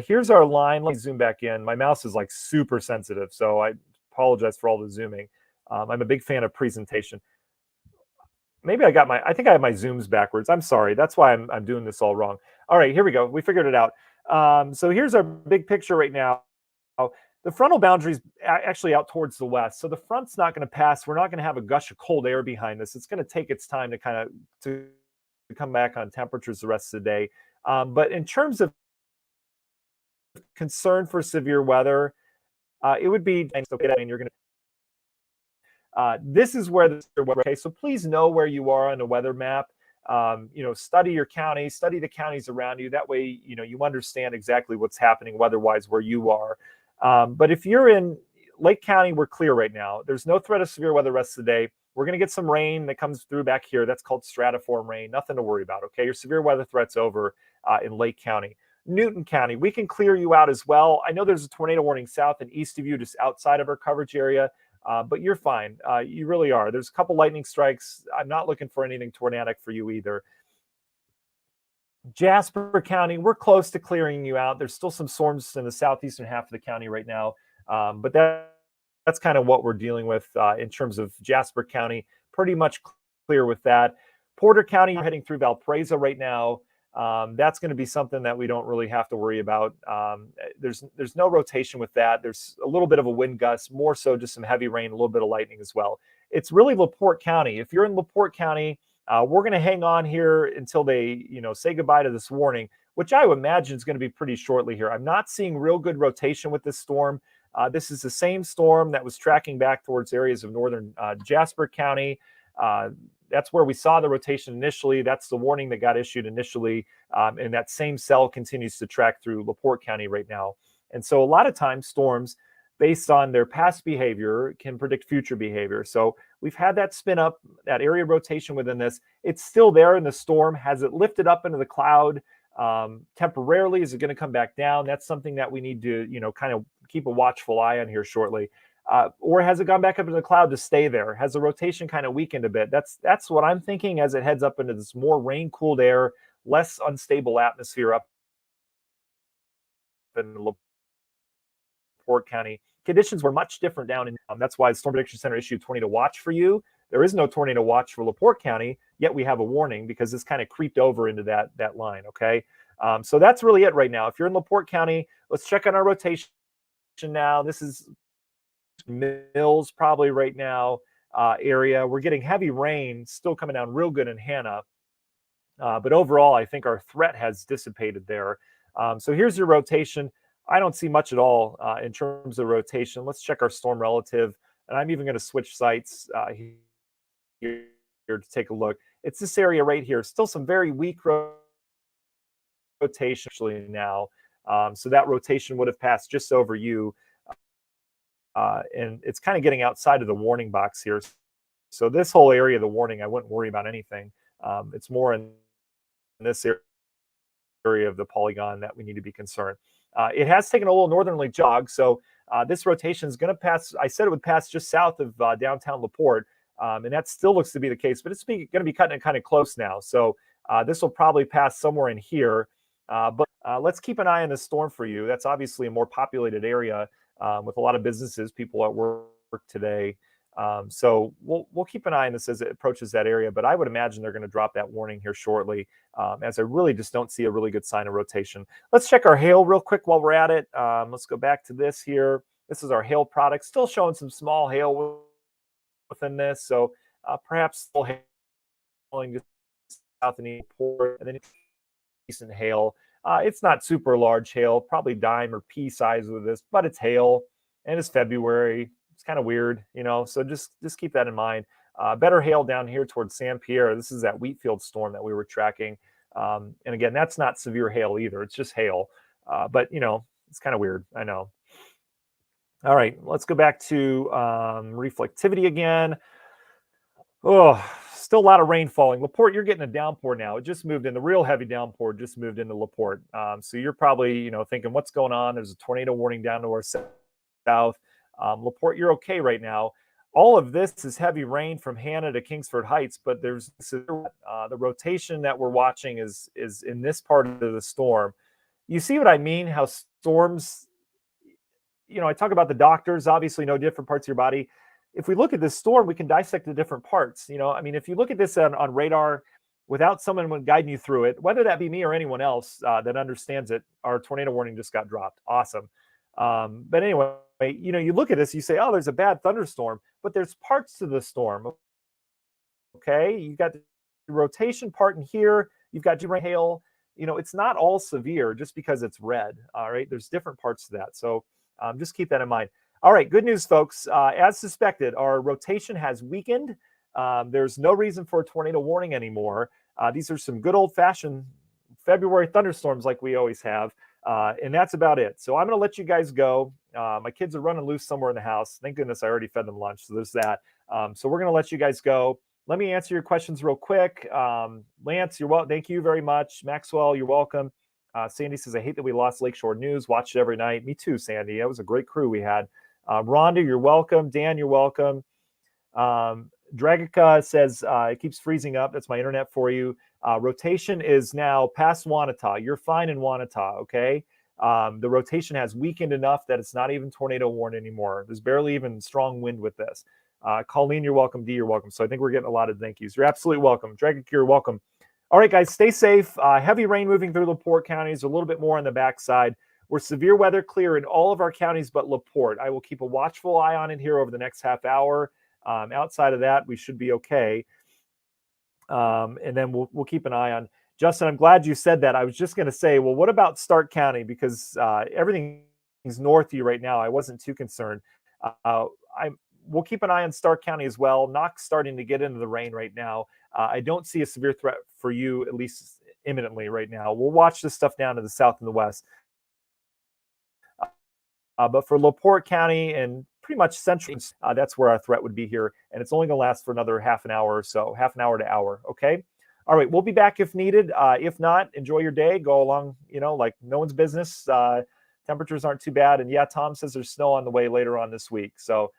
Here's our line. Let me zoom back in. My mouse is like super sensitive, so I apologize for all the zooming. I'm a big fan of presentation. Maybe I think I have my zooms backwards. I'm sorry. That's why I'm doing this all wrong. All right, here we go. We figured it out. So here's our big picture right now. The frontal boundary is actually out towards the west. So the front's not going to pass. We're not going to have a gush of cold air behind this. It's going to take its time to come back on temperatures the rest of the day. But in terms of concern for severe weather, it would be, you're going to, this is where the severe weather, okay, so please know where you are on a weather map. Study your county, study the counties around you. That way, you understand exactly what's happening weather-wise where you are. But if you're in Lake County, we're clear right now. There's no threat of severe weather the rest of the day. We're going to get some rain that comes through back here. That's called stratiform rain. Nothing to worry about, okay? Your severe weather threat's over in Lake County. Newton County, we can clear you out as well. I know there's a tornado warning south and east of you, just outside of our coverage area, but you're fine. You really are. There's a couple lightning strikes. I'm not looking for anything tornadic for you either. Jasper County, we're close to clearing you out. There's still some storms in the southeastern half of the county right now, but that's kind of what we're dealing with in terms of Jasper County. Pretty much clear with that. Porter County, you're heading through Valparaiso right now. That's going to be something that we don't really have to worry about. There's no rotation with that. There's a little bit of a wind gust, more so just some heavy rain, a little bit of lightning as well. It's really LaPorte County. If you're in LaPorte County, we're going to hang on here until they, say goodbye to this warning, which I would imagine is going to be pretty shortly here. I'm not seeing real good rotation with this storm. This is the same storm that was tracking back towards areas of northern Jasper County. That's where we saw the rotation initially. That's the warning that got issued initially. And that same cell continues to track through LaPorte County right now. And so a lot of times storms, based on their past behavior, can predict future behavior. So we've had that spin up, that area rotation within this. It's still there in the storm. Has it lifted up into the cloud temporarily? Is it going to come back down? That's something that we need to, kind of keep a watchful eye on here shortly. Or has it gone back up into the cloud to stay there? Has the rotation kind of weakened a bit? That's what I'm thinking as it heads up into this more rain-cooled air, less unstable atmosphere up in LaPorte County. Conditions were much different down in. That's why the Storm Prediction Center issued tornado watch for you. There is no tornado watch for LaPorte County, yet we have a warning because this kind of creeped over into that line. Okay, so that's really it right now. If you're in LaPorte County, let's check on our rotation now. This is Mills probably right now area. We're getting heavy rain still coming down real good in Hannah, but overall I think our threat has dissipated there. So here's your rotation. I don't see much at all in terms of rotation. Let's check our storm relative, and I'm even going to switch sites here to take a look. It's this area right here. Still some very weak rotation actually now. So that rotation would have passed just over you. And it's kind of getting outside of the warning box here. So this whole area of the warning, I wouldn't worry about anything. It's more in this area of the polygon that we need to be concerned. It has taken a little northerly jog. So this rotation is going to pass. I said it would pass just south of downtown LaPorte. And that still looks to be the case, but it's going to be cutting it kind of close now. So this will probably pass somewhere in here. But let's keep an eye on this storm for you. That's obviously a more populated area. With a lot of businesses, people at work today. So we'll keep an eye on this as it approaches that area, but I would imagine they're going to drop that warning here shortly, as I really just don't see a really good sign of rotation. Let's check our hail real quick while we're at it. Let's go back to this here. This is our hail product, still showing some small hail within this. So perhaps still hailing just south and east port, and then decent hail. It's not super large hail, probably dime or pea size with this, but it's hail and it's February. It's kind of weird, so just keep that in mind. Better hail down here towards San Pierre. This is that wheat field storm that we were tracking. And again, that's not severe hail either. It's just hail. But, it's kind of weird. I know. All right, let's go back to reflectivity again. Oh, still a lot of rain falling. LaPorte, you're getting a downpour now. It just moved in. The real heavy downpour just moved into LaPorte. So you're probably, thinking, what's going on? There's a tornado warning down to our south. LaPorte, you're okay right now. All of this is heavy rain from Hanna to Kingsford Heights, but there's the rotation that we're watching is in this part of the storm. You see what I mean? How storms, I talk about the doctors, obviously know different parts of your body. If we look at this storm, we can dissect the different parts. If you look at this on radar without someone guiding you through it, whether that be me or anyone else that understands it, our tornado warning just got dropped. Awesome. But anyway, you look at this, you say, oh, there's a bad thunderstorm, but there's parts to the storm. Okay. You've got the rotation part in here. You've got rain, hail. It's not all severe just because it's red. All right. There's different parts to that. So just keep that in mind. All right. Good news, folks. As suspected, our rotation has weakened. There's no reason for a tornado warning anymore. These are some good old fashioned February thunderstorms like we always have. And that's about it. So I'm going to let you guys go. My kids are running loose somewhere in the house. Thank goodness I already fed them lunch. So there's that. So we're going to let you guys go. Let me answer your questions real quick. Lance, you're welcome. Thank you very much. Maxwell, you're welcome. Sandy says, I hate that we lost Lakeshore News. Watch it every night. Me too, Sandy. That was a great crew we had. Rhonda, you're welcome. Dan, you're welcome. Dragica says, it keeps freezing up. That's my internet for you. Rotation is now past Wanata. You're fine in Wanata, okay? The rotation has weakened enough that it's not even tornado warned anymore. There's barely even strong wind with this. Colleen, you're welcome. D, you're welcome. So I think we're getting a lot of thank yous. You're absolutely welcome. Dragica, you're welcome. All right, guys, stay safe. Heavy rain moving through LaPorte counties, a little bit more on the backside. We're severe weather clear in all of our counties but LaPorte. I will keep a watchful eye on it here over the next half hour. Outside of that, we should be okay. And then we'll keep an eye on. Justin, I'm glad you said that. I was just going to say, well, what about Stark County? Because everything is north of you right now. I wasn't too concerned. We'll keep an eye on Stark County as well. Knox starting to get into the rain right now. I don't see a severe threat for you, at least imminently right now. We'll watch this stuff down to the south and the west. But for LaPorte County and pretty much central, that's where our threat would be here. And it's only going to last for another half an hour or so, half an hour to hour. Okay. All right. We'll be back if needed. If not, enjoy your day. Go along, like no one's business. Temperatures aren't too bad. And yeah, Tom says there's snow on the way later on this week. So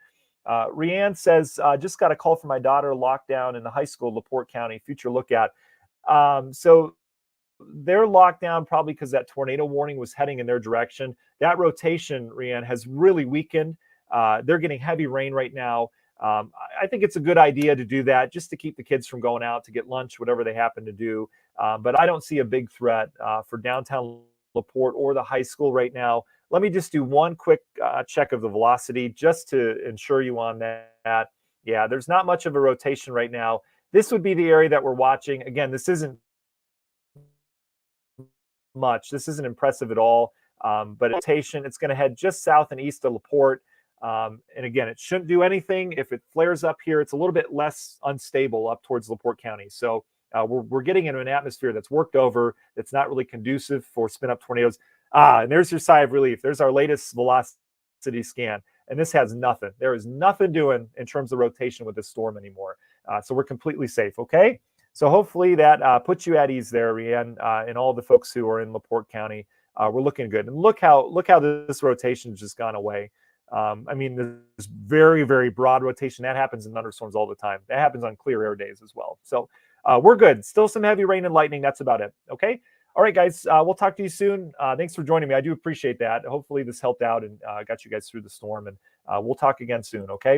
Rianne says, just got a call from my daughter, lockdown in the high school, LaPorte County, future look at. So they're locked down probably because that tornado warning was heading in their direction. That rotation, Rianne, has really weakened. They're getting heavy rain right now. I think it's a good idea to do that just to keep the kids from going out to get lunch, whatever they happen to do. But I don't see a big threat for downtown LaPorte or the high school right now. Let me just do one quick check of the velocity just to ensure you on that. Yeah, there's not much of a rotation right now. This would be the area that we're watching. Again, this isn't much. This isn't impressive at all. But rotation, it's going to head just south and east of LaPorte. And again, it shouldn't do anything. If it flares up here, it's a little bit less unstable up towards LaPorte County. So we're getting into an atmosphere that's worked over, that's not really conducive for spin-up tornadoes. And there's your sigh of relief. There's our latest velocity scan. And this has nothing. There is nothing doing in terms of rotation with this storm anymore. So we're completely safe, okay? So hopefully that puts you at ease there, Rianne, and all the folks who are in LaPorte County. We're looking good. And look how this rotation has just gone away. I mean, there's very, very broad rotation. That happens in thunderstorms all the time. That happens on clear air days as well. So we're good. Still some heavy rain and lightning. That's about it. Okay. All right, guys. We'll talk to you soon. Thanks for joining me. I do appreciate that. Hopefully this helped out and got you guys through the storm. And we'll talk again soon. Okay.